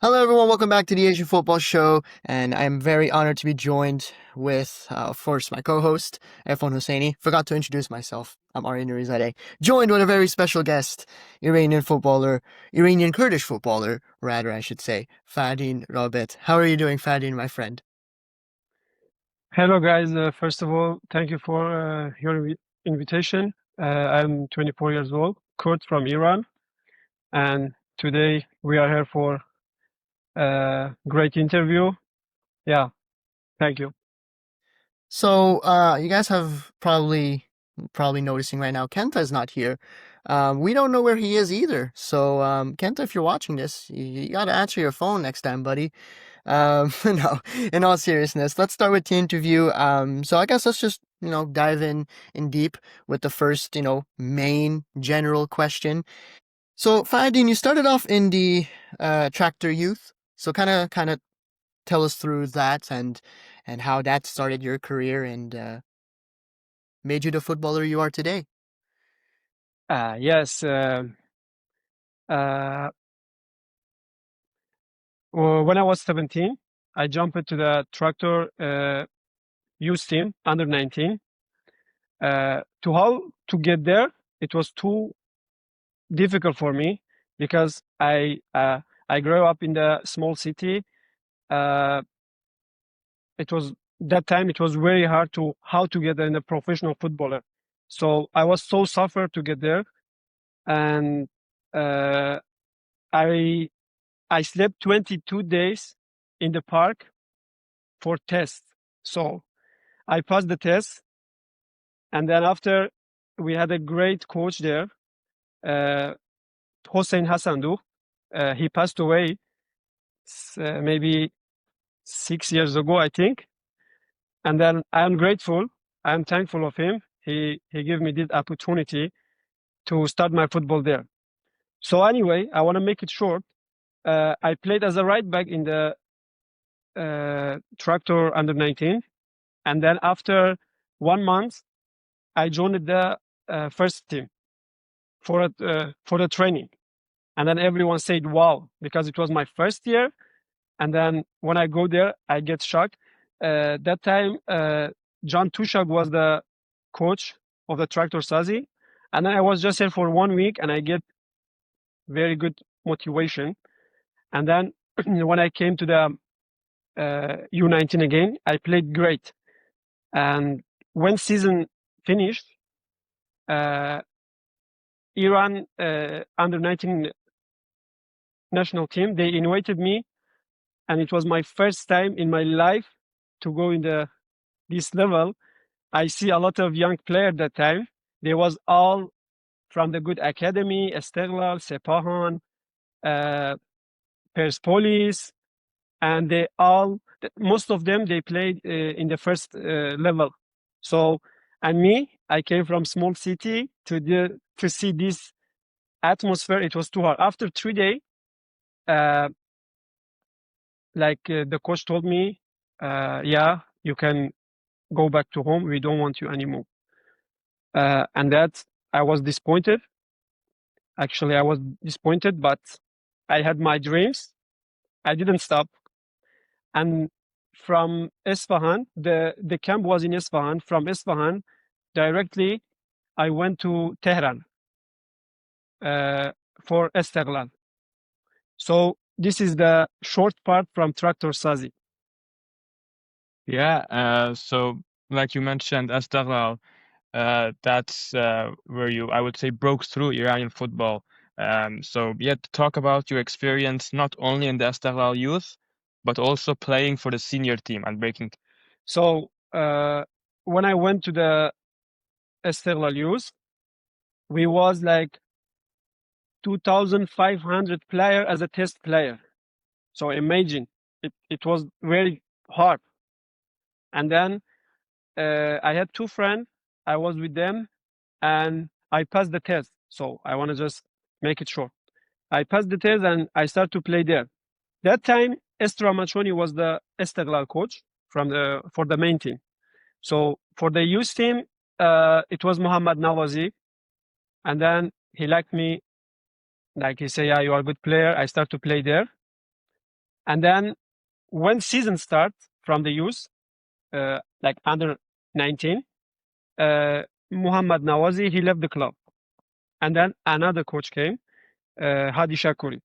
Hello, everyone. Welcome back to the Asian Football Show, and I'm very honored to be joined with, of course, my co-host Erfan Hoseiny. Forgot to introduce myself. I'm Arya Nourizadeh, joined with a very special guest, Iranian Kurdish footballer, rather, I should say, Fardin Rabet. How are you doing, Fardin, my friend? Hello, guys. First of all, thank you for your invitation. I'm 24 years old, Kurt from Iran, and today we are here for a great interview. Yeah, thank you. So, you guys have probably noticing right now, Kenta is not here. We don't know where he is either. So, Kenta, if you're watching this, you gotta answer your phone next time, buddy. No, in all seriousness, let's start with the interview. So I guess let's just, dive in deep with the first, main general question. So, Fahadin, you started off in the tractor youth. So kind of tell us through that and how that started your career and made you the footballer you are today. Yes. Uh, when I was 17, I jumped into the tractor youth team under 19. To how to get there, it was too difficult for me because I grew up in the small city. Uh, it was that time it was very hard to how to get in a professional footballer. So I was so suffered to get there, and uh, I I slept 22 days in the park for test. So I passed the test, and then after we had a great coach there, uh, Hossein Hassandu. He passed away maybe 6 years ago, I think. And then I am grateful. I am thankful of him. He gave me this opportunity to start my football there. So anyway, I want to make it short. I played as a right back in the Tractor under 19, and then after 1 month, I joined the first team for the training. And then everyone said, "Wow," because it was my first year. And then when I go there, I get shocked. That time, John Tushak was the coach of the Tractor Sazi. And then I was just here for 1 week and I get very good motivation. And then when I came to the U19 again, I played great. And when season finished, uh, Iran under 19 national team, they invited me. And it was my first time in my life to go in this level. I see a lot of young players that time. They was all from the good academy, Esteghlal, Sepahan, uh, Persepolis, and most of them, they played in the first level. So, and me, I came from small city to see this atmosphere. It was too hard. After 3 days, uh, the coach told me, yeah, you can go back to home. We don't want you anymore. And that I was disappointed. Actually, I was disappointed, but I had my dreams. I didn't stop. And from Isfahan, the camp was in Isfahan. From Isfahan, directly, I went to Tehran uh, for Esteghlal. So this is the short part from Tractor Sazi. Yeah, so like you mentioned, Astaghlal, that's where you, I would say, broke through Iranian football. So yeah, to talk about your experience not only in the Astaghlal youth, but also playing for the senior team and breaking. So when I went to the Esteghlal youth, we was like 2,500 player as a test player. So imagine it was very hard. And then I had two friends. I was with them, and I passed the test. So I want to just make it short. I passed the test, and I started to play there. That time, Estra Machoni was the Esteghlal coach for the main team. So for the youth team, it was Muhammad Nawazi, and then he liked me. Like he said, "Yeah, you are a good player." I start to play there, And then when season starts from the youth, like under 19, Muhammad Nawazi, he left the club. And then another coach came, Hadi Shakuri.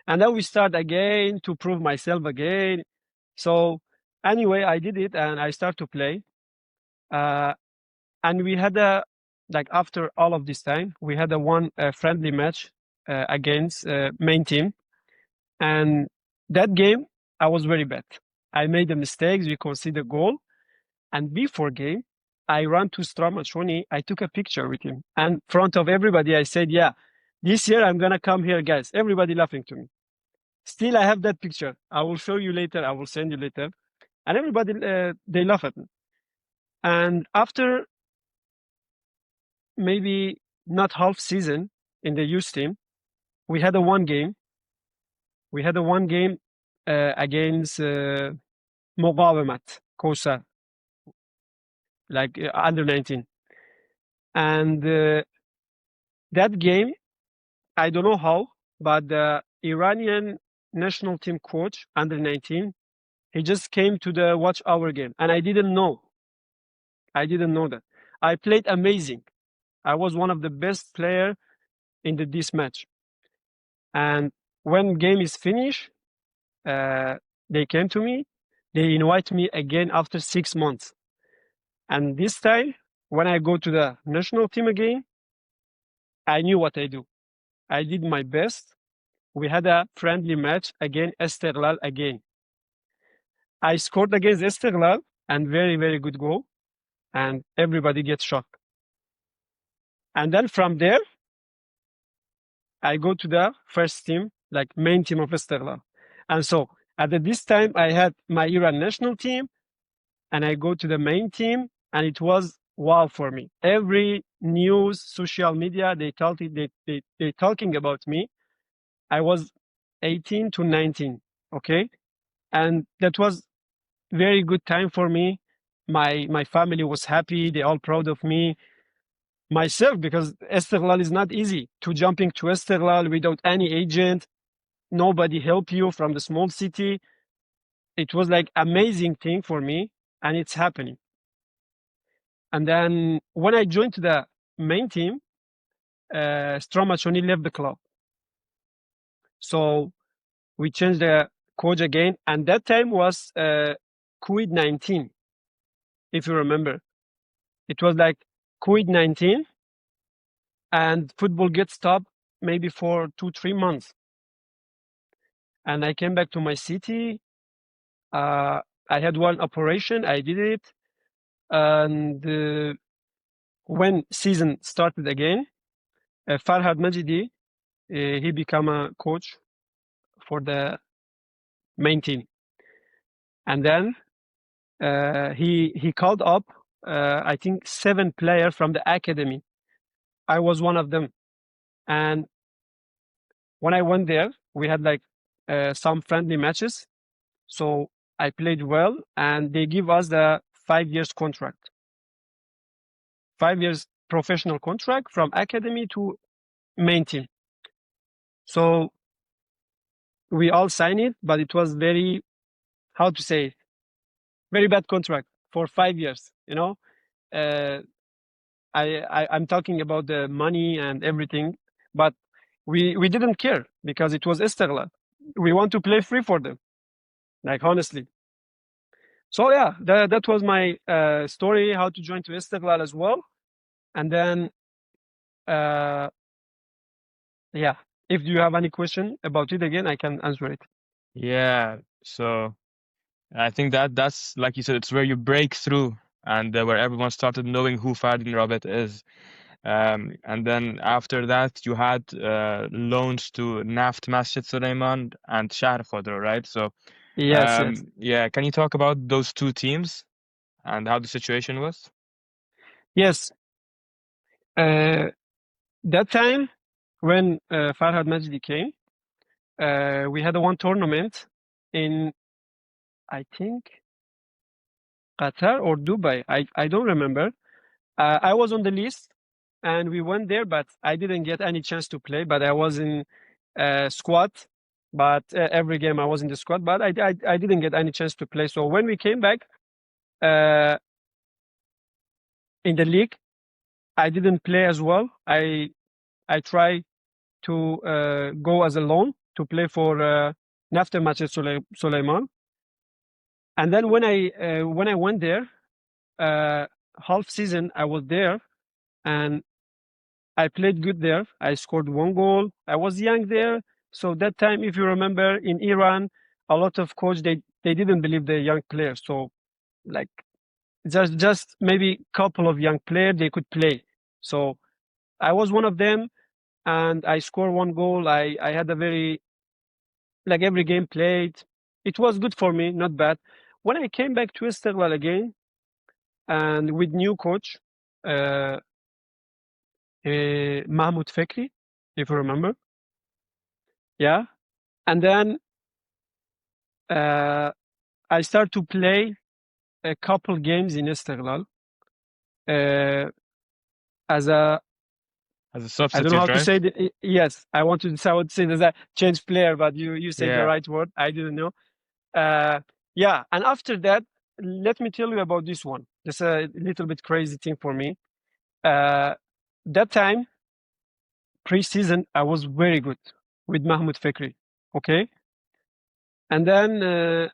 And then we start again to prove myself again. So anyway, I did it and I start to play. And we had like after all of this time, we had one friendly match against main team. And that game, I was very bad. I made the mistakes. We conceded a goal. And before game, I ran to Stramachoni. I took a picture with him. And in front of everybody, I said, yeah, this year I'm going to come here, guys. Everybody laughing to me. Still, I have that picture. I will show you later. I will send you later. And everybody, they laugh at me. And after maybe not half season in the youth team, we had a one game. We had a one game against Muqawemat, Kosa, like under 19. And that game, I don't know how, but the Iranian national team coach under 19, he just came to watch our game. And I didn't know. I didn't know that. I played amazing. I was one of the best player in this match. And when game is finished, they came to me. They invite me again after 6 months. And this time, when I go to the national team again, I knew what I do. I did my best. We had a friendly match against Esteghlal again. I scored against Esteghlal and very, very good goal. And everybody gets shocked. And then from there, I go to the first team, like main team of Esteghlal. And so at this time, I had my Iran national team, and I go to the main team, and it was wow for me. Every news, social media, they talking about me. I was 18 to 19, okay? And that was very good time for me. My family was happy. They all proud of me. Myself, because Esteghlal is not easy to jumping to Esteghlal without any agent. Nobody help you from the small city. It was like amazing thing for me, and it's happening. And then when I joined the main team, Stramachoni left the club. So we changed the coach again, and that time was COVID-19, if you remember. It was like COVID-19, and football gets stopped maybe for 2-3 months. And I came back to my city. I had one operation. I did it. And when season started again, Farhad Majidi, he became a coach for the main team. And then he called up, I think, 7 players from the academy. I was one of them. And when I went there, we had like some friendly matches. So I played well, and they give us the 5 years contract. 5 years professional contract from academy to main team. So we all signed it, but it was very, how to say, very bad contract for 5 years, you know. I'm talking about the money and everything, but we didn't care because it was Esteghlal. We want to play free for them, like honestly. So yeah, that was my story, how to join to Esteghlal as well. And then, yeah, if you have any question about it again, I can answer it. Yeah, so I think that's like you said, it's where you break through and where everyone started knowing who Fardin Rabet is. And then after that, you had loans to Naft Masjid Suleiman and Shahr Khodro, right? So Yes, yes. yeah, can you talk about those two teams and how the situation was? Yes. That time when Farhad Majdi came, we had one tournament in, I think, Qatar or Dubai. I don't remember. I was on the list, and we went there, but I didn't get any chance to play. But I was in squad but every game I was in the squad, but I didn't get any chance to play. So when we came back in the league, I didn't play as well. I tried to go as a loan to play for Nafta Masjid Suleiman. And then when I went there, half season I was there, and I played good there. I scored 1 goal. I was young there, so that time, if you remember, in Iran, a lot of coach they didn't believe the young players. So like just maybe couple of young players they could play. So I was one of them, and I scored 1 goal. I had a very, like, every game played. It was good for me, not bad. When I came back to Istiklal again, and with new coach, Mahmoud Fekri, if you remember. Yeah. And then I start to play a couple games in Istiklal as a, As a I don't know how substitute, to right? say it. Yes, I would say it as a change player, but you said the Yeah. right word. I didn't know. Yeah, and after that, let me tell you about this one. It's a little bit crazy thing for me. That time, pre-season, I was very good with Mahmoud Fekri. Okay, and then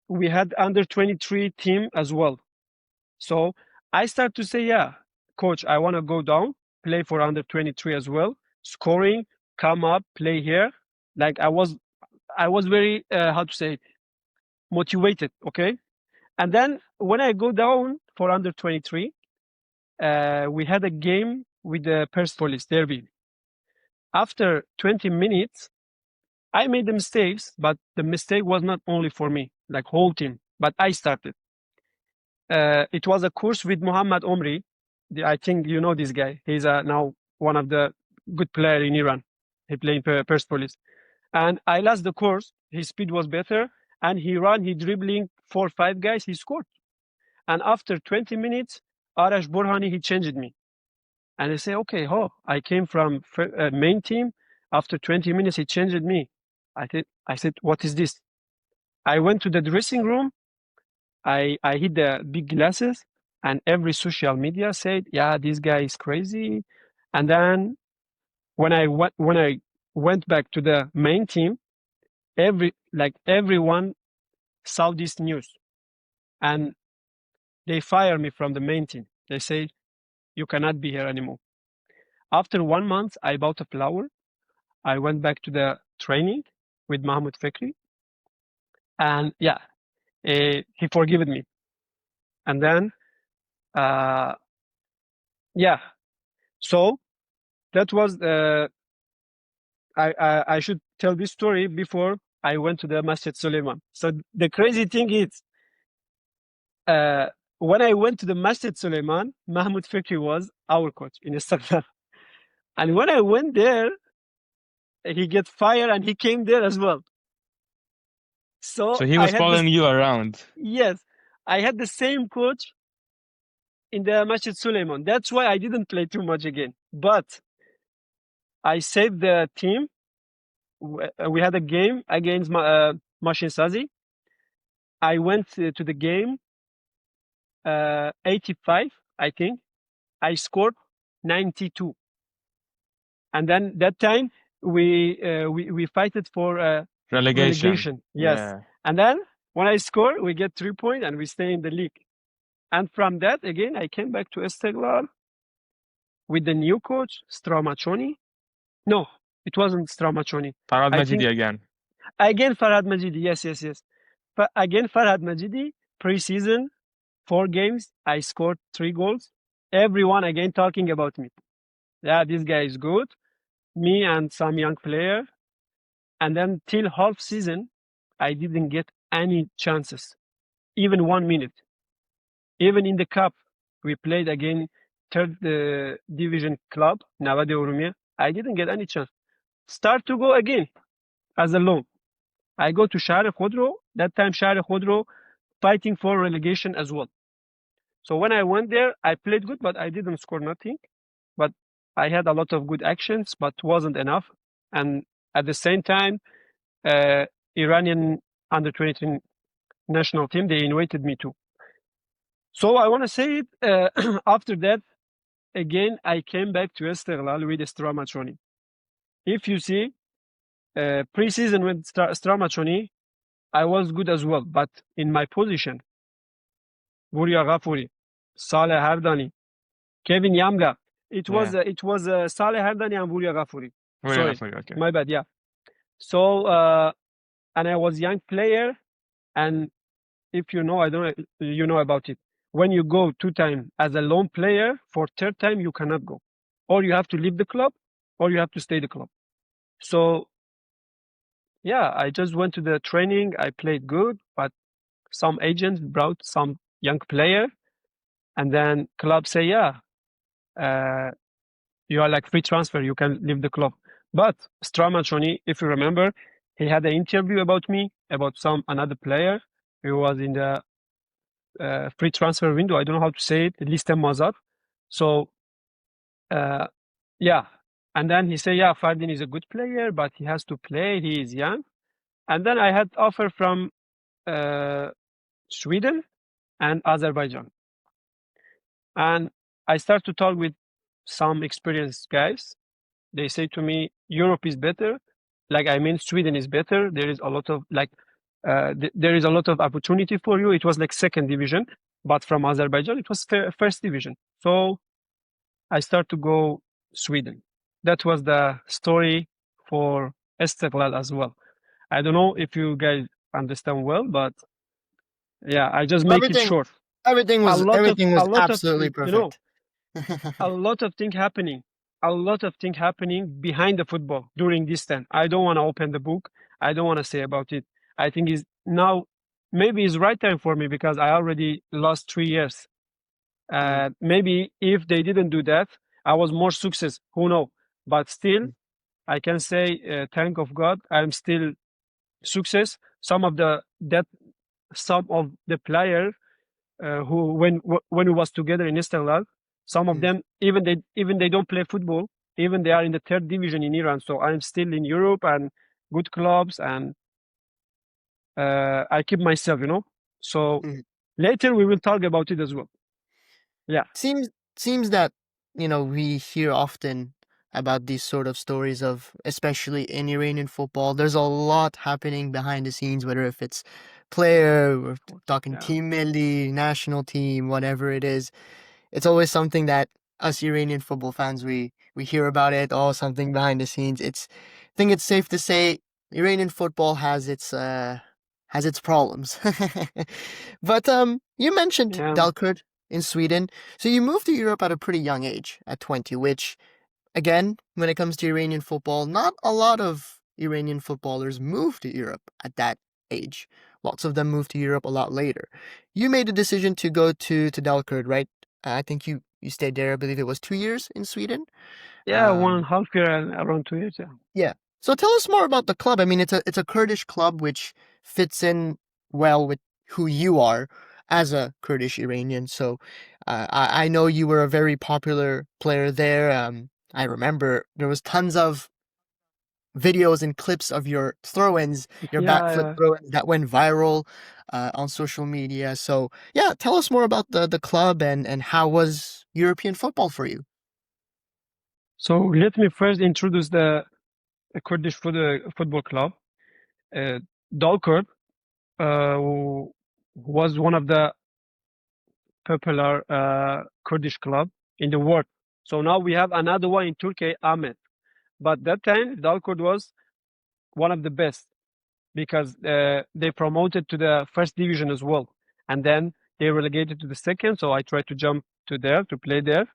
we had under 23 team as well. So I start to say, yeah, coach, I want to go down, play for under 23 as well, scoring, come up, play here. Like I was very how to say, motivated. Okay, and then when I go down for under 23, we had a game with the Persepolis Derby. After 20 minutes, I made the mistakes, but the mistake was not only for me, like whole team, but I started. It was a course with Muhammad Omri. I think you know this guy. He's now one of the good player in Iran. He played in Persepolis. And I lost the course. His speed was better. And he dribbling 4 or 5 guys. He scored. And after 20 minutes, Arash Borhani, he changed me. And I say, okay, I came from main team. After 20 minutes, he changed me. I said, what is this? I went to the dressing room. I hit the big glasses, and every social media said, yeah, this guy is crazy. And then when I went back to the main team, everyone saw this news, and they fired me from the main team. They say, you cannot be here anymore. After 1 month, I bought a flower. I went back to the training with Mahmoud Fekri, and yeah, he forgiven me. And then, yeah, so that was I should tell this story before I went to the Masjid Suleiman. So the crazy thing is, when I went to the Masjid Suleiman, Mahmoud Fikri was our coach in Istanbul. And when I went there, he get fired and he came there as well. So So he I was had this, following you around. yes, I had the same coach in the Masjid Suleiman. That's why I didn't play too much again. But I saved the team. We had a game against Mashin Sazi. I went to the game 85, I think. I scored 92. And then that time we fighted for Relegation. relegation. Yes. Yeah. And then when I score, we get 3 points and we stay in the league. And from that, again, I came back to Istiklal with the new coach, Stramachoni. No, it wasn't Stramachoni. Farad I Majidi think again. again Farhad Majidi. Yes. But again, Farhad Majidi, pre-season, 4 games, I scored 3 goals. Everyone again talking about me. Yeah, this guy is good. Me and some young player. And then till half season, I didn't get any chances, even 1 minute. Even in the cup, we played again third division club, Navade Urumia. I didn't get any chance. Start to go again as a loan. I go to Shahar Khodro. That time Shahar Khodro fighting for relegation as well. So when I went there, I played good, but I didn't score nothing. But I had a lot of good actions, but wasn't enough. And At the same time, Iranian under 23 national team, they invited me too. So I want to say it. After that, again, I came back to Esteghlal with Stramachoni. If you see, preseason with Stramachoni, I was good as well. But in my position, Buria Ghafuri, Saleh Hardani, Kevin Yamga, it was Yeah. Saleh Hardani and Buria Ghafuri. Very Sorry, roughly, okay. my bad. Yeah. So and I was young player, and if you know, I don't know, you know about it. When you go 2 times as a loan player, for third time you cannot go, or you have to leave the club, or you have to stay the club. So yeah, I just went to the training. I played good, but some agents brought some young player, and then club say, yeah, you are like free transfer. You can leave the club. But Stramachoni, if you remember, he had an interview about me, about another player who was in the free transfer window. I don't know how to say it. Listem Mazar. So yeah, and then he said, yeah, Fardin is a good player, but he has to play. He is young. And then I had offer from Sweden and Azerbaijan. And I start to talk with some experienced guys. They say to me, Europe is better. Like, I mean, Sweden is better. There is a lot of there is a lot of opportunity for you. It was like second division, but from Azerbaijan, it was first division. So I start to go Sweden. That was the story for Esteghlal as well. I don't know if you guys understand well, but yeah, I just make it Everything, short. everything A was lot of everything was absolutely perfect. a lot of thing happening. A lot of thing happening behind the football during this time. I don't want to open the book. I don't want to say about it. I think is now maybe it's right time for me because I already lost 3 years. Maybe if they didn't do that, I was more success. Who know? But still, I can say thank of God, I'm still success. Some of the player who when we was together in Istanbul, some of them even they don't play football, even they are in the third division in Iran. So I'm still in Europe and good clubs, and I keep myself, you know. So Mhm. later we will talk about it as well. Yeah, Seems that we hear often about these sort of stories of, especially in Iranian football, there's a lot happening behind the scenes, whether if it's player, we're talking yeah, team milli, national team, whatever it is. It's always something that us Iranian football fans, we hear about it, all something behind the scenes. I think it's safe to say Iranian football has its problems. But you mentioned yeah, Dalkurd in Sweden. So you moved to Europe at a pretty young age, at 20, which again, when it comes to Iranian football, not a lot of Iranian footballers move to Europe at that age. Lots of them moved to Europe a lot later. You made a decision to go to Dalkurd, right? I think you stayed there. I believe it was 2 years in Sweden. yeah. One and Um, a half year and around 2 years. Yeah. yeah. So tell us more about the club. I mean, it's a Kurdish club which fits in well with who you are as a Kurdish Iranian. So I know you were a very popular player there. I remember there was tons of videos and clips of your throw-ins, your backflip Yeah. throw-ins that went viral on social media. So yeah, tell us more about the club and how was European football for you. So let me first introduce the Kurdish football club. Uh, Dalkurd was one of the popular Kurdish club in the world. So now we have another one in Turkey, Ahmet. But that time, Dalkurd was one of the best because they promoted to the first division as well. And then they relegated to the second. So I tried to jump to there to play there.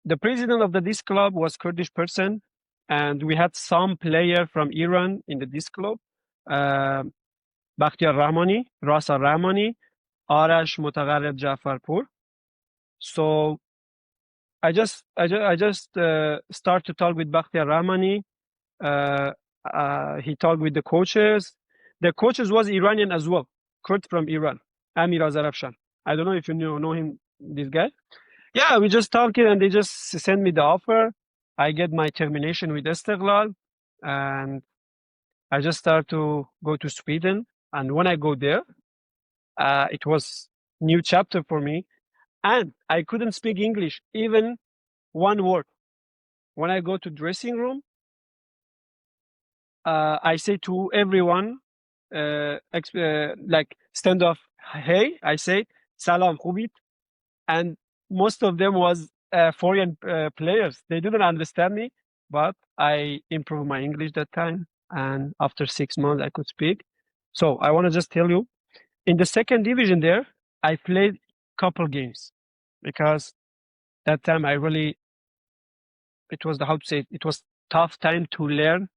The president of the disc club was Kurdish person. And we had some player from Iran in the disc club. Bakhtiyar Rahmani, Rasa Rahmani, Arash Mutagharib Jafarpur. So I just start to talk with Bakhtiyar Rahmani. He talked with the coaches. The coaches was Iranian as well, Kurd from Iran, Amir Azarafshan. I don't know if you know him, this guy. Yeah, we just talked and they just sent me the offer. I get my termination with Esteghlal. and I just started to go to Sweden. And when I go there, it was new chapter for me, and I couldn't speak English even one word. When I go to dressing room, I say to everyone, like stand off, hey, I say salam khubit, and most of them was foreign players. They didn't understand me, but I improved my English that time, and after 6 months I could speak. So I want to just tell you, in the second division there, I played couple games because that time I really, it was the, how to say it was tough time to learn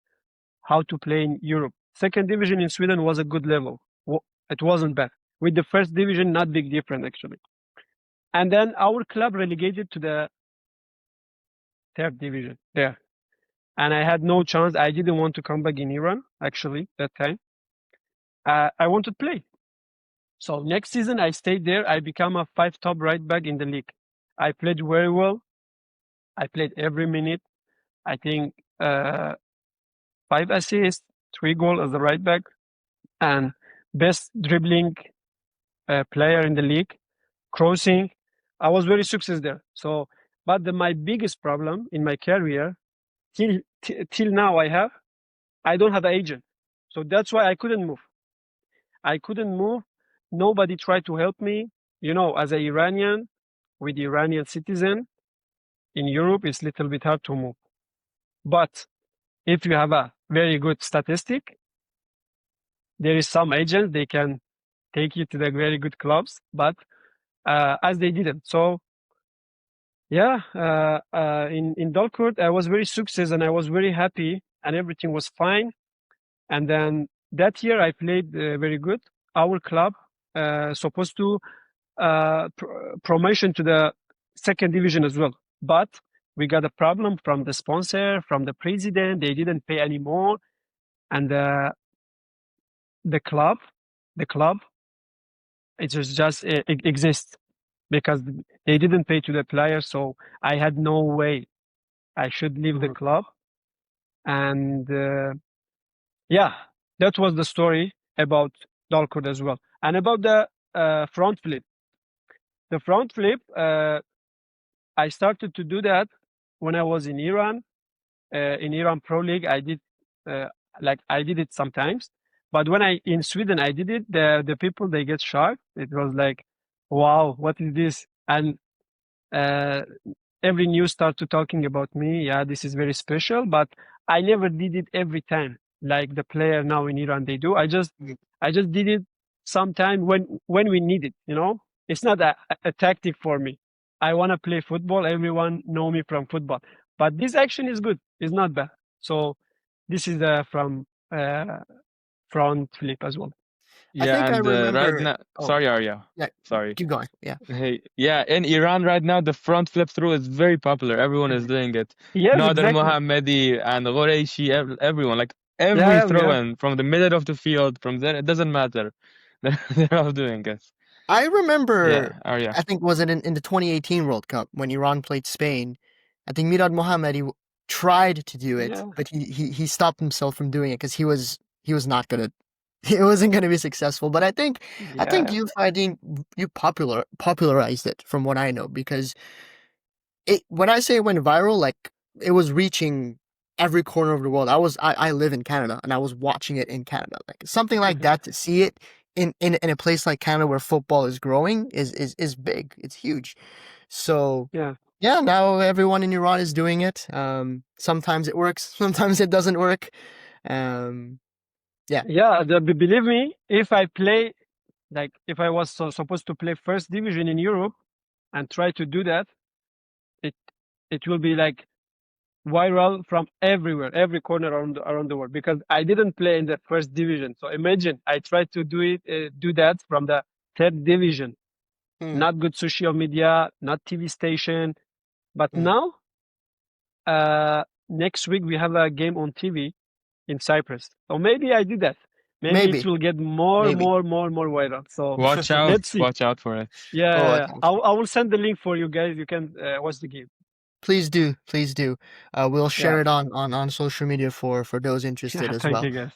how to play in Europe. Second division in Sweden was a good level. It wasn't bad. With the first division, not big difference actually. And then our club relegated to the third division there. And I had no chance. I didn't want to come back in Iran actually that time. I wanted to play. So next season I stayed there. I became a 5 top right back in the league. I played very well. I played every minute. I think 5 assists, 3 goals as a right back, and best dribbling player in the league, crossing. I was very success there. So, but my biggest problem in my career till now I don't have an agent. So that's why I couldn't move. I couldn't move. Nobody tried to help me. You know, as an Iranian with Iranian citizen in Europe, it's a little bit hard to move. But if you have a very good statistic, there is some agents, they can take you to the very good clubs, but as they didn't. So yeah, in Dalkurd, I was very success and I was very happy and everything was fine. And then that year I played very good. Our club supposed to promotion to the second division as well, but we got a problem from the sponsor, from the president. They didn't pay anymore, and the club, it just it exists because they didn't pay to the players. So I had no way. I should leave the club, and yeah, that was the story about Dalkurd as well, and about the front flip. The front flip, I started to do that when I was in Iran. In Iran Pro League, I did I did it sometimes. But when I in Sweden, I did it. The people they get shocked. It was like, wow, what is this? And every news started talking about me. Yeah, this is very special. But I never did it every time like the player now in Iran they do. I just did it sometime when we need it. You know, it's not a tactic for me. I want to play football. Everyone know me from football. But this action is good. It's not bad. So this is from front flip as well. I think I and right remember. now, Oh, sorry, Arya. yeah. Sorry. Keep going. Yeah. Hey, yeah, in Iran right now, the front flip through is very popular. Everyone is doing it. Yes, Nader exactly. Mohammedi and Ghoreishi, everyone, like Yeah, every yeah, throw yeah. in from the middle of the field, from there, it doesn't matter. They're all doing it. I remember, Yeah, Arya. I think was it in the 2018 World Cup when Iran played Spain. I think Mirad Mohammedi tried to do it, Yeah. but he stopped himself from doing it because he was not gonna, it wasn't gonna be successful. But I think Yeah. you, Fardin, you popularized it from what I know, because when I say it went viral, like it was reaching every corner of the world. I live in Canada and I was watching it in Canada. Like something like that, to see it in a place like Canada where football is growing is big. It's huge. So Yeah. yeah, now everyone in Iran is doing it. Sometimes it works, sometimes it doesn't work. Um, yeah. Yeah, believe me, if I play, like if I was supposed to play first division in Europe and try to do that, it will be like viral from everywhere, every corner around the world, because I didn't play in the first division. So imagine I tried to do that from the third division. Hmm. Not good social media, not TV station. But Hmm. now, next week we have a game on TV in Cyprus. So maybe I do that. Maybe it Maybe, will get more maybe. viral. So Watch let's out, see. watch out for it. Yeah, Oh, yeah, I yeah. think. I will send the link for you guys. You can watch the game. Please do, please do. We'll share Yeah. it on social media for those interested Yeah. as Thank well. you, guys.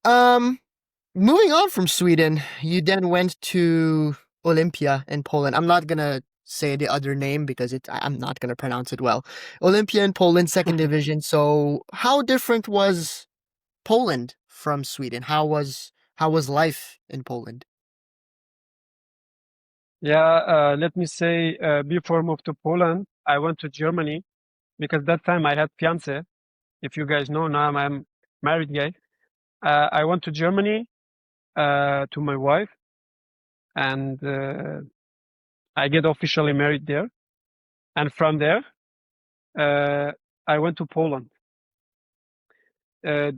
Um, Moving on from Sweden, you then went to Olympia in Poland. I'm not gonna say the other name because I'm not gonna pronounce it well. Olympia in Poland, second division. So how different was Poland from Sweden? How was life in Poland? Yeah. Let me say, before I moved to Poland, I went to Germany because that time I had fiance. If you guys know, now I'm married guy. I went to Germany to my wife, and I get officially married there. And from there, I went to Poland. Uh,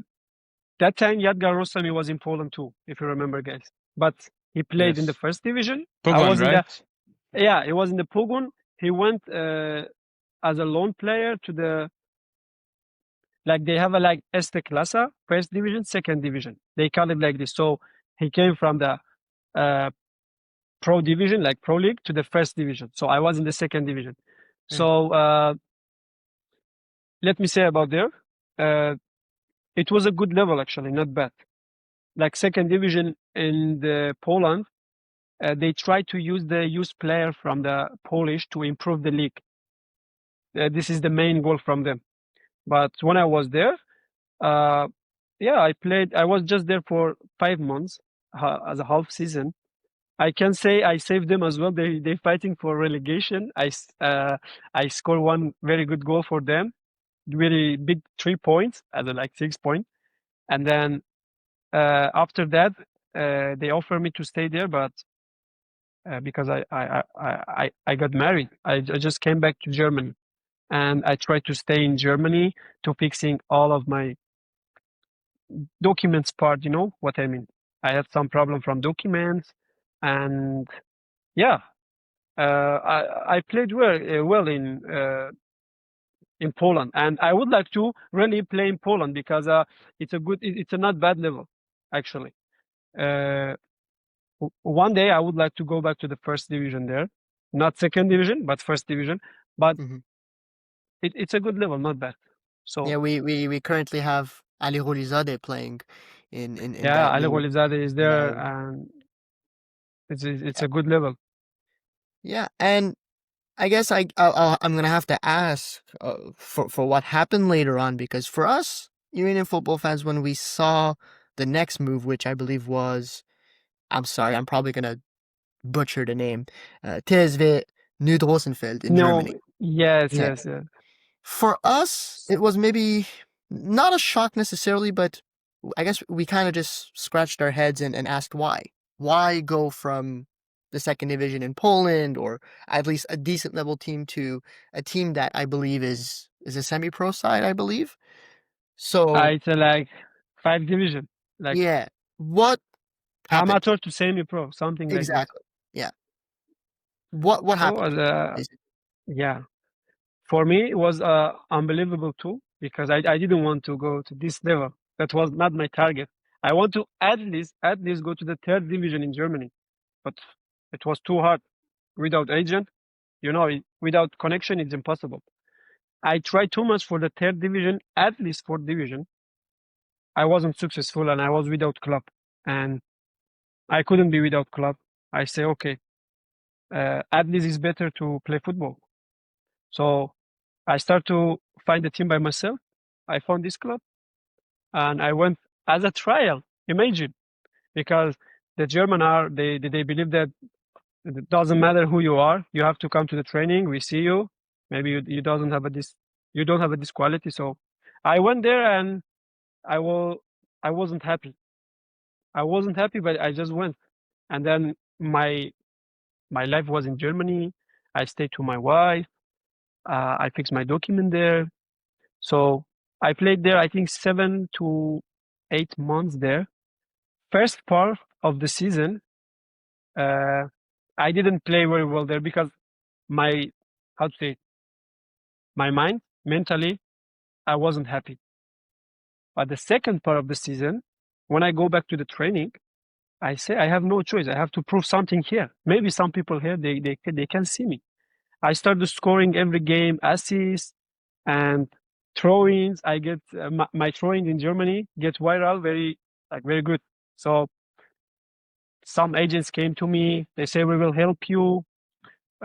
that time, Yadgar Rostami was in Poland too, if you remember, guys. But he played in the Yes. first division. I Pogon, was in the right? Yeah, he was in the Pogon. He went as a loan player to the like they have a like Este Klasa, first division, second division. They call it like this. So he came from the uh, pro division, like pro league, to the first division. So I was in the second division. Mm, So let me say about there, it was a good level actually, not bad. Like second division in the Poland, they try to use the youth player from the Polish to improve the league. This is the main goal from them. But when I was there, uh, yeah, I played. I was just there for 5 months as a half season. I can say I saved them as well. They fighting for relegation. I score one very good goal for them, really big 3 points, as in like 6 points. And then after that, they offered me to stay there, but because I got married, I just came back to Germany, and I tried to stay in Germany to fixing all of my documents part. You know what I mean? I had some problem from documents, and yeah, I played well in Poland, and I would like to really play in Poland because it's a not bad level actually. Uh, One day I would like to go back to the first division there, not second division, but first division. But mhm. it's a good level, not bad. Yeah, So we currently have Ali Nourizadeh playing in yeah, that Ali league Golizade is in that there, league. and it's Yeah, a good level. yeah, and I guess I'm gonna have to ask for what happened later on because for us Iranian football fans, when we saw the next move, which I believe was, I'm sorry, I'm probably gonna butcher the name, TSV Nordrosenfeld in No, Germany. yes, Yeah. yes, yes. For us, it was maybe not a shock necessarily, but I guess we kind of just scratched our heads and asked why. Why go from the second division in Poland or at least a decent level team to a team that I believe is a semi-pro side, I believe. So, It's like five division, like yeah, what happened? amateur to semi-pro, something like this. Exactly. Yeah. What So happened? yeah, for me it was unbelievable too because I didn't want to go to this level. That was not my target. I want to at least go to the third division in Germany, but it was too hard without agent. Without connection, it's impossible. I tried too much for the third division, at least fourth division. I wasn't successful, and I was without club, and I couldn't be without club. I say, okay, at least it's better to play football. So I start to find a team by myself. I found this club, and I went as a trial. Imagine, because the German are they believe that it doesn't matter who you are, you have to come to the training. We see you. Maybe you don't have a this quality. So I went there, and I will I wasn't happy. I wasn't happy, but I just went. And then my life was in Germany. I stayed to my wife. I fixed my document there. So I played there, I think 7 to 8 months there. First part of the season, uh, I didn't play very well there because my, how to say, my mind, mentally, I wasn't happy. But the second part of the season, when I go back to the training, I say I have no choice. I have to prove something here. Maybe some people here they can see me. I started scoring every game, assists and throw-ins. I get my throw-ins in Germany get viral, very good. So some agents came to me. They say we will help you,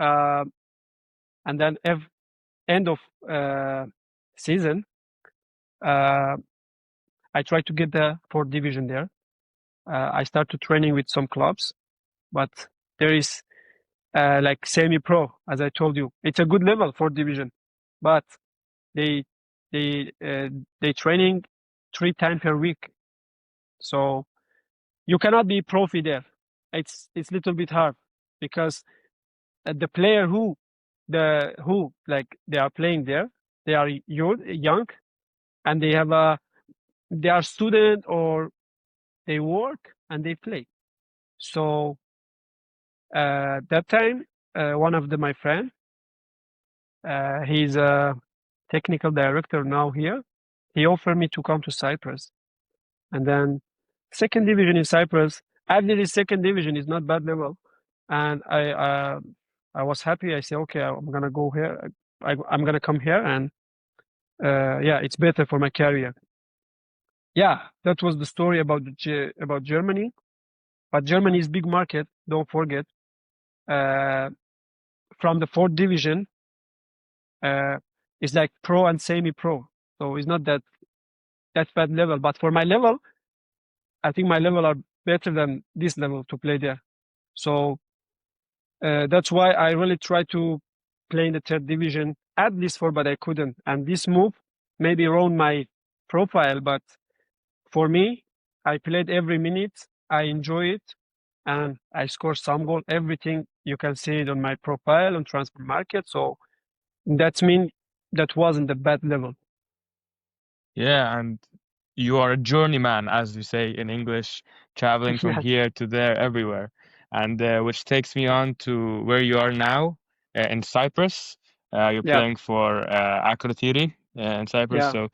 uh, and then end of season, uh, I tried to get the fourth division there. I started training with some clubs, but there is like semi-pro, as I told you. It's a good level, fourth division, but they they uh, they training 3 times per week, so you cannot be profi there. It's little bit hard because the player who like they are playing there, they are young, and they are student or they work and they play. So that time, one of my friend, he's a technical director now here. He offered me to come to Cyprus, and then second division in Cyprus. After the second division is not bad level, and I was happy. I said, okay, I'm gonna go here. I'm gonna come here, and yeah, it's better for my career. Yeah, that was the story about about Germany. But Germany is big market. Don't forget. From the fourth division, it's like pro and semi-pro, so it's not that bad level. But for my level, I think my level are better than this level to play there. So that's why I really try to play in the third division at least but I couldn't. And this move maybe ruined my profile, but for me, I played every minute. I enjoy it, and I score some goal. Everything you can see it on my profile on transfer market. So that means that wasn't a bad level. Yeah, and you are a journeyman, as we say in English, traveling from Yes. here to there, everywhere. And which takes me on to where you are now, in Cyprus. You're Yeah. playing for Akrotiri in Cyprus. Yeah. So,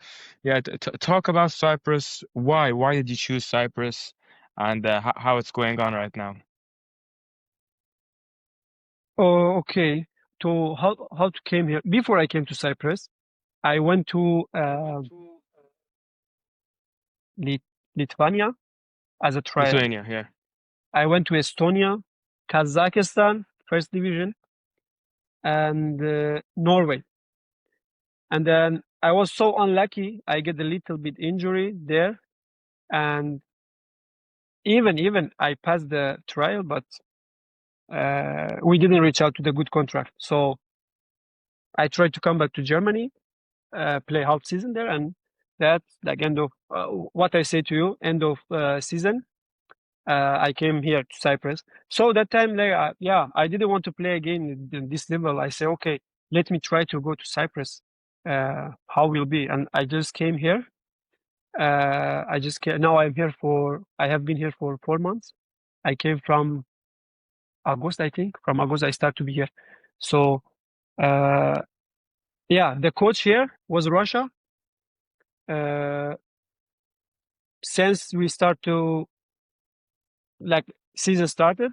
yeah, talk about Cyprus. Why? Why did you choose Cyprus? And how it's going on right now? Oh, okay. To how to came here? Before I came to Cyprus, I went to Lithuania as a trial. Lithuania, yeah. I went to Estonia, Kazakhstan, first division, and Norway. And then I was so unlucky. I get a little bit injury there, and even I passed the trial, but we didn't reach out to the good contract. So I tried to come back to Germany, play half season there, and that's like end of what I say to you, end of season. I came here to Cyprus. So that time, like, yeah, I didn't want to play again in this level. I say, okay, let me try to go to Cyprus. How will be? And I just came here. I just came, now I'm here I have been here for 4 months. I came from August, I think. From August, I start to be here. So, yeah, the coach here was Russia. Since we start to like season started,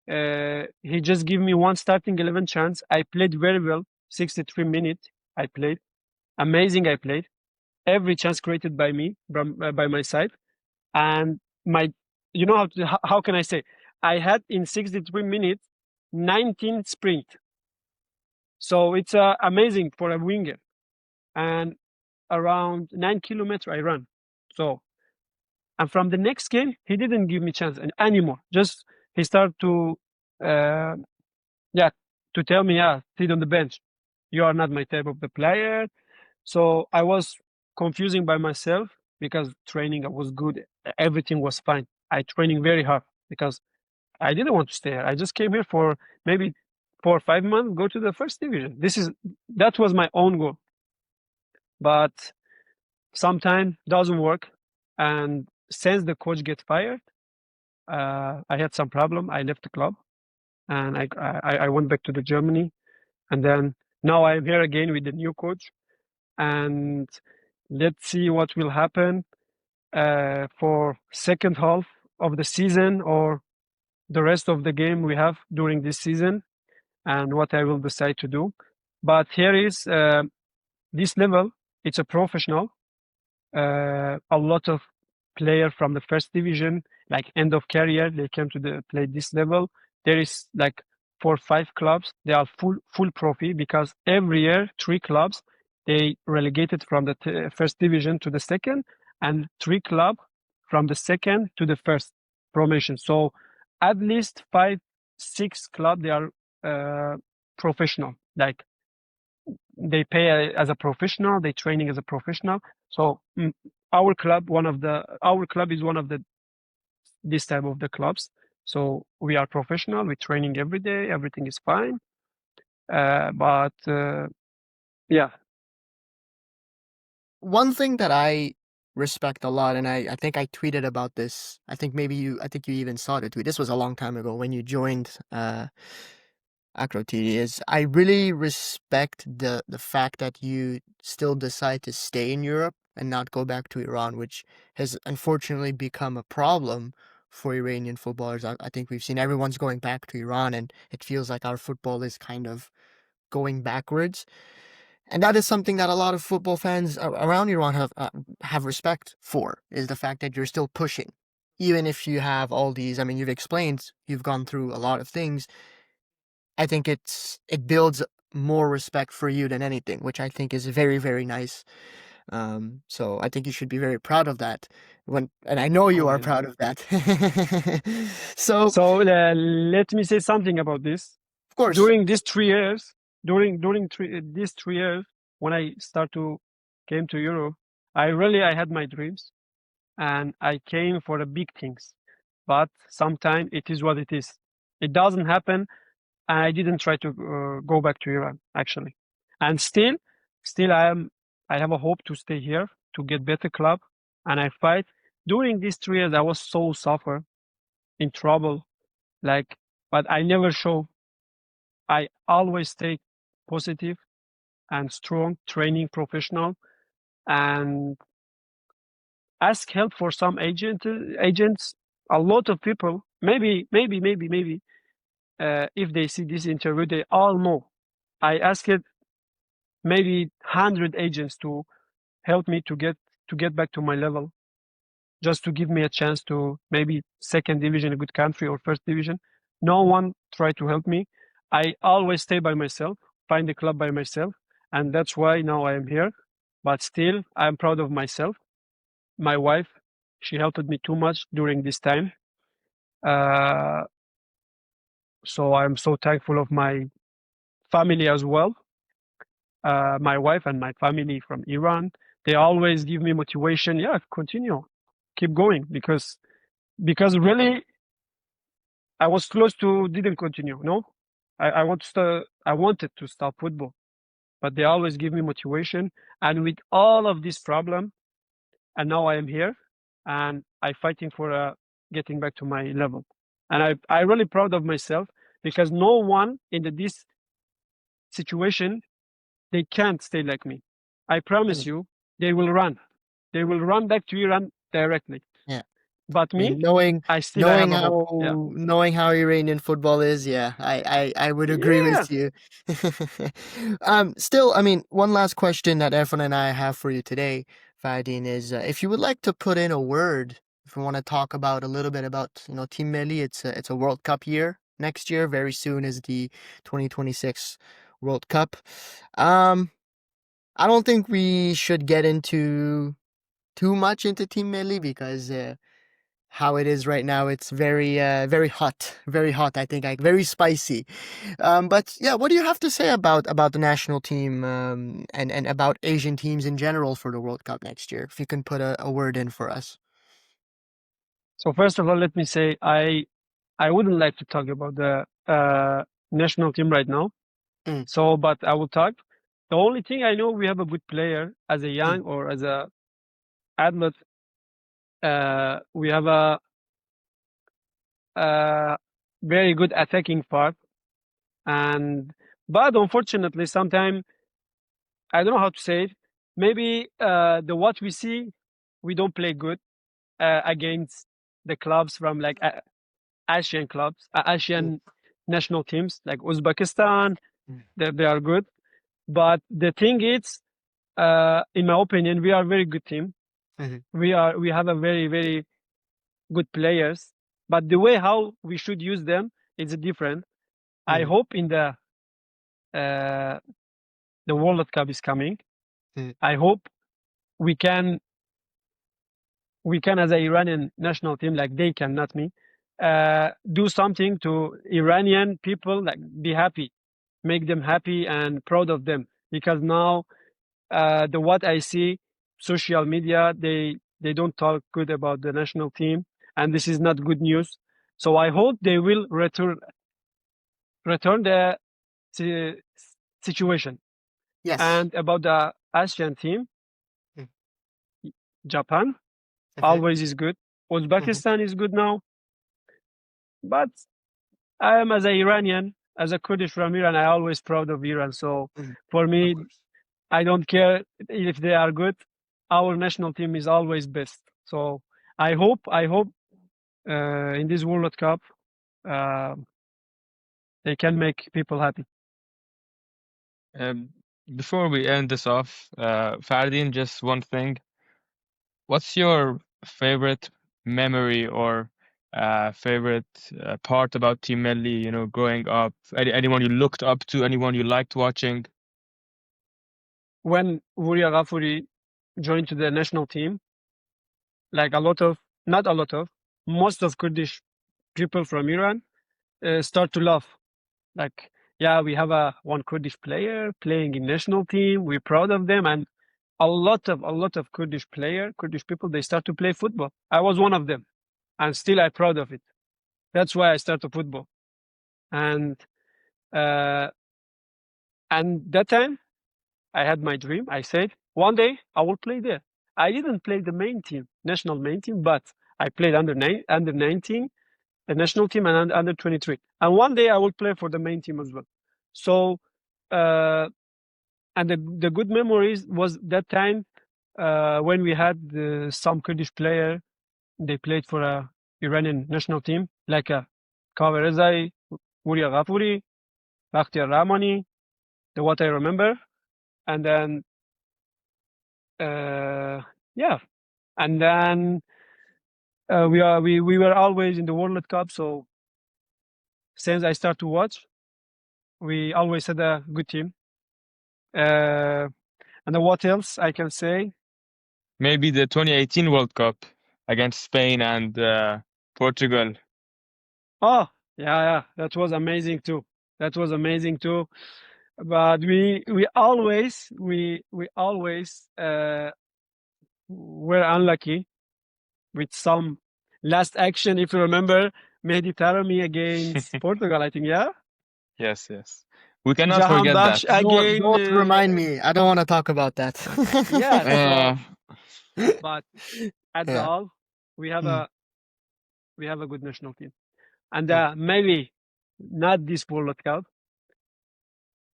he just gave me one starting 11 chance. I played very well, 63 minutes. I played amazing. I played every chance created by me by my side, and my you know how can I say I had in 63 minutes 19 sprint. So it's amazing for a winger, and around 9 kilometers I run. So, and from the next game, he didn't give me chance anymore. Just he started to, yeah, to tell me, yeah, sit on the bench. You are not my type of the player. So I was confusing by myself because training was good. Everything was fine. I training very hard because I didn't want to stay here. I just came here for maybe 4 or 5 months, go to the first division. That was my own goal. But sometimes doesn't work. And since the coach get fired, I had some problem. I left the club, and I went back to the Germany, and then now I'm here again with the new coach, and let's see what will happen for second half of the season or the rest of the game we have during this season. and what I will decide to do. But here is this level. It's a professional. A lot of player from the first division, like end of career, they came to the play this level. There is like 4 or 5 clubs. They are full profi because every year 3 clubs they relegated from the first division to the second, and 3 club from the second to the first promotion. So at least 5, 6 club they are professional. Like they pay as a professional, they training as a professional. So our club is one of the this type of the clubs. So we are professional, we're training every day, everything is fine. But yeah. One thing that I respect a lot, and I think I tweeted about this. I think you even saw the tweet. This was a long time ago when you joined Acro TD. Is I really respect the fact that you still decide to stay in Europe and not go back to Iran, which has unfortunately become a problem for Iranian footballers. I think we've seen everyone's going back to Iran, and it feels like our football is kind of going backwards. And that is something that a lot of football fans around Iran have respect for, is the fact that you're still pushing. Even if you have all these, I mean, you've explained, you've gone through a lot of things. I think it builds more respect for you than anything, which I think is very, very nice. So I think you should be very proud of that. And I know you are Always. proud of that. So, So let me say something about this. of course, During these 3 years, these 3 years, when I start to came to Europe, I had my dreams, and I came for the big things. But sometimes it is what it is. It doesn't happen, and I didn't try to go back to Iran actually. And still, I have a hope to stay here to get better club, and I fight. During these 3 years, I was so suffer, in trouble, like, but I never show. I always stay positive and strong, training professional, and ask help for some agents. A lot of people, maybe, if they see this interview, they all know. I asked maybe 100 agents to help me to get back to my level, just to give me a chance to maybe second division, a good country, or first division. No one tried to help me. I always stay by myself, find the club by myself, and that's why now I am here. But still, I'm proud of myself. My wife, she helped me too much during this time. So I'm so thankful of my family as well. My wife and my family from Iran, they always give me motivation. Yeah, continue, keep going, because really I was close to didn't continue. No, I wanted to stop football, but they always give me motivation. And with all of this problem, and now I am here, and I fighting for getting back to my level. And I really proud of myself, because no one in this situation, they can't stay like me. I promise you, they will run. They will run back to Iran directly. yeah. But I me, mean, knowing I have knowing a hope. Yeah. how Iranian football is, yeah, I would agree Yeah. with you. Still, I mean, one last question that Erfan and I have for you today, Fardin, is if you would like to put in a word, if you want to talk about a little bit about, Team Melli, it's a World Cup year next year. Very soon is the 2026 World Cup. I don't think we should get into too much into Team Melli because how it is right now, it's very hot, very hot. I think like very spicy. But yeah, what do you have to say about the national team and about Asian teams in general for the World Cup next year? If you can put a word in for us. So first of all, let me say I wouldn't like to talk about the national team right now. So, but I will talk. The only thing I know, we have a good player as a young or as a athlete. We have a very good attacking part, but unfortunately, sometimes I don't know how to say it. Maybe what we see, we don't play good against the clubs from like Asian clubs, Asian national teams like Uzbekistan. Mm. They are good. But the thing is, in my opinion, we are a very good team. Mhm. We have a very, very good players. But the way how we should use them is different. I Mhm. hope in uh, the World Cup is coming. Mhm. I hope we can as a Iranian national team, like they can, not me, do something to Iranian people, like be happy, make them happy and proud of them. Because now, the what I see, social media, they don't talk good about the national team, and this is not good news. So I hope they will return the si- situation. Yes. And about the Asian team, Mm. Japan Okay. always is good. Mhm. Uzbekistan is good now, but I am as an Iranian, as a Kurdish from Iran, I always proud of Iran. So Mhm. for Of me, course. I don't care if they are good. Our national team is always best. So I hope in this World Cup uh, they can make people happy. Um, Before we end this off, Fardin, just one thing. What's your favorite memory or favorite part about Team Melli, you know, growing up? Anyone you looked up to, anyone you liked watching? When Arya Ghafuri joined to the national team, like not a lot of, most of Kurdish people from Iran start to laugh. Like, yeah, we have a one Kurdish player playing in national team. We're proud of them, and a lot of Kurdish people, they start to play football. I was one of them, and still I'm proud of it. That's why I started football, and uh, and that time I had my dream. I said one day I will play there. I didn't play the main team, national main team, but I played under 19, the national team, and under 23. And one day I will play for the main team as well. So, uh, and the good memories was that time when we had some Kurdish player. They played for a Iranian national team, like Kavarezai, Muria Ghafuri, Bakhtiar Rahmani, the what I remember. And then, uh, yeah, and then we were always in the World Cup. So since I start to watch, we always had a good team. Uh, and then what else I can say? Maybe the 2018 World Cup against Spain and Portugal. Oh, yeah, that was amazing too. That was amazing too. But we always were unlucky with some last action. If you remember, Mehdi Taremi against Portugal, I think, yeah. Yes, yes. We cannot Jahan forget that. Bakhsh Don't again. don't remind me. I don't want to talk about that. Yeah. Uh, So, but at the Yeah. all, we have Mm. a we have a good national team, and Mm. maybe not this World Cup.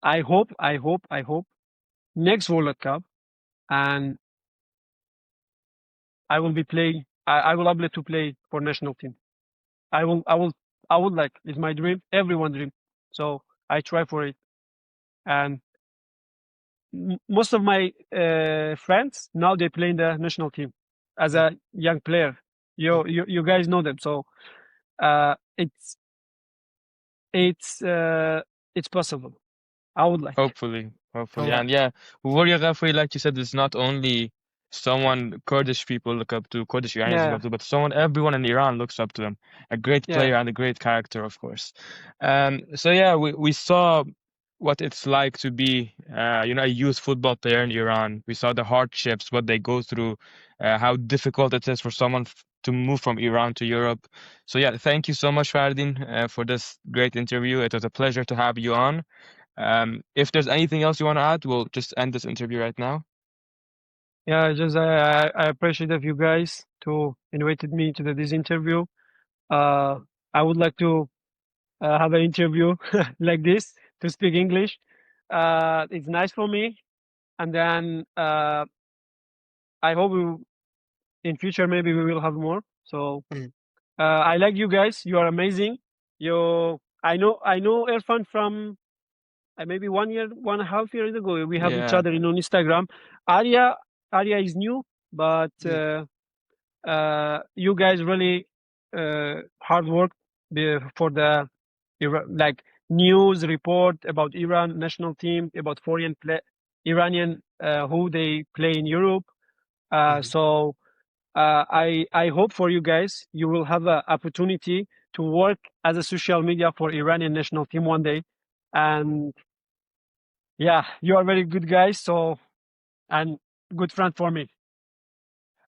I hope next World Cup, and I will be playing. I will able to play for national team. I will. I will. I would like. It's my dream. Everyone dream. So I try for it. And most of my friends now they play in the national team as Mm. a young player. Mm. You guys know them. So uh, it's it's uh, it's possible. I would like. Hopefully, hopefully. Oh. And yeah, Warrior Ghafri, like you said, is not only someone Kurdish people look up to, Kurdish Iranians look Yeah. up to, but someone everyone in Iran looks up to him. A great Yeah. player and a great character, of course. So yeah, we saw what it's like to be, you know, a youth football player in Iran. We saw the hardships, what they go through, how difficult it is for someone to move from Iran to Europe. So yeah, thank you so much, Fardin, for this great interview. It was a pleasure to have you on. If there's anything else you want to add, we'll just end this interview right now. Yeah. Just I appreciate of you guys to invited me to this interview. Uh, I would like to have an interview like this to speak English. It's nice for me, and then I hope in future maybe we will have more. So Mm. I like you guys. You are amazing. You I know Erfan from maybe 1 year, 1.5 years ago. We have each Yeah. other on Instagram. Arya is new, but Yeah. you guys really hard work for the like news report about Iran national team, about foreign Iranian who they play in Europe. Mhm. So I hope for you guys you will have an opportunity to work as a social media for Iranian national team one day, and yeah, you are very good guys. So and good friend for me.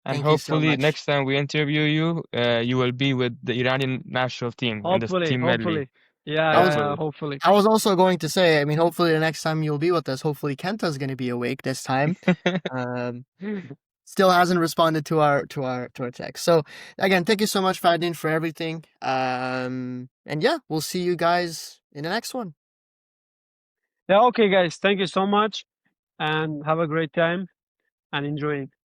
And Thank you so hopefully much. next time we interview you, you will be with the Iranian national team in the Hopefully, team Melli. hopefully, yeah, I was yeah, Hopefully. hopefully. I was also going to say, I mean, hopefully the next time you'll be with us, hopefully Kenta's going to be awake this time. Um, Still hasn't responded to our text. So again, thank you so much, Fardin, for everything. And yeah, we'll see you guys in the next one. Yeah, okay, guys. Thank you so much, and have a great time and enjoying.